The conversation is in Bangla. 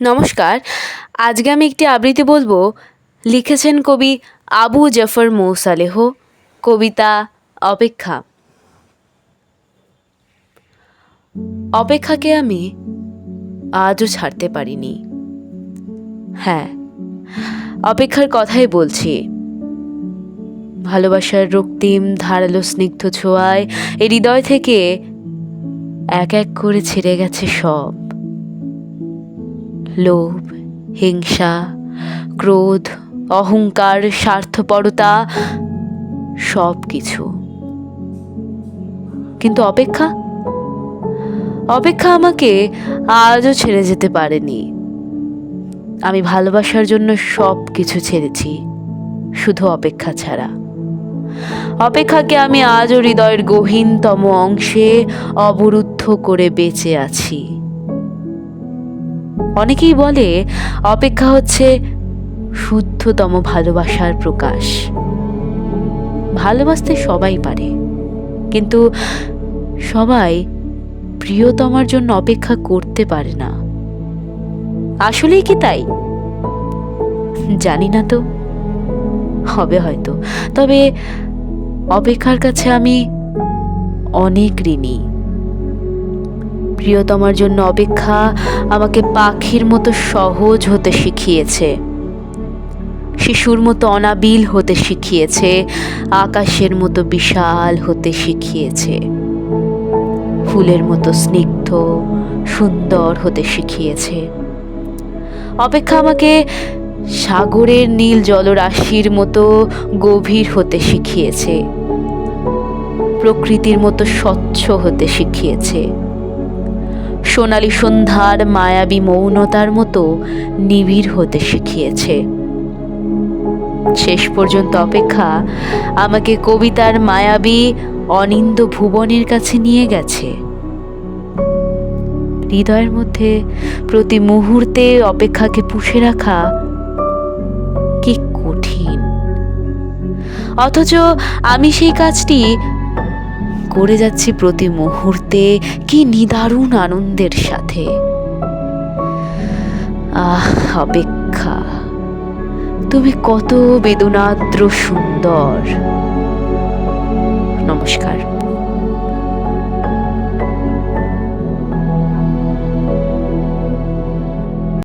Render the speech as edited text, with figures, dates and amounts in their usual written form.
নমস্কার। আজকে আমি একটি আবৃত্তি বলবো। লিখেছেন কবি আবু জাফর মৌসালেহ। কবিতা অপেক্ষা। অপেক্ষাকে আমি আজও ছাড়তে পারিনি। হ্যাঁ, অপেক্ষার কথাই বলছি। ভালোবাসার রক্তিম ধারালো স্নিগ্ধ ছোঁয়ায় এই হৃদয় থেকে এক এক করে ছেড়ে গেছে সব। লোভ, হিংসা, ক্রোধ, অহংকার, স্বার্থপরতা, সব কিছু। কিন্তু অপেক্ষা আমাকে আজও ছেড়ে যেতে পারেনি। আমি ভালোবাসার জন্য সব কিছু ছেড়েছি, শুধু অপেক্ষা ছাড়া। অপেক্ষাকে আমি আজও হৃদয়ের গহীনতম অংশে অবরুদ্ধ করে বেঁচে আছি। অনেকেই বলে অপেক্ষা হচ্ছে শুদ্ধতম ভালোবাসার প্রকাশ। ভালোবাসতে সবাই পারে, কিন্তু সবাই প্রিয়তমার জন্য অপেক্ষা করতে পারে না। আসলেই কি তাই? জানি না, তো হবে হয়তো। তবে অপেক্ষার কাছে আমি অনেক ঋণী। প্রিয়তমার জন্য অপেক্ষা আমাকে পাখির মতো সহজ হতে শিখিয়েছে, শিশুর মতো অনাবিল হতে শিখিয়েছে, আকাশের মতো বিশাল হতে শিখিয়েছে, ফুলের মতো স্নিগ্ধ সুন্দর হতে শিখিয়েছে। অপেক্ষা আমাকে সাগরের নীল জলরাশির মতো গভীর হতে শিখিয়েছে, প্রকৃতির মতো স্বচ্ছ হতে শিখিয়েছে, সোনালী সন্ধ্যার মায়াবী মৌনতার মতো নিবিড় হতে শিখিয়েছে। শেষ পর্যন্ত অপেক্ষা আমাকে কবিতার মায়াবী অনিন্দ ভুবনের কাছে নিয়ে গেছে। হৃদয়ের মধ্যে প্রতি মুহূর্তে অপেক্ষাকে পুষে রাখা কি কঠিন, অথচ আমি সেই কাজটি করে যাচ্ছি প্রতি মুহূর্তে কি নিদারুণ আনন্দের সাথে। অপেক্ষা, তুমি কত বেদনাদ্র সুন্দর। নমস্কার।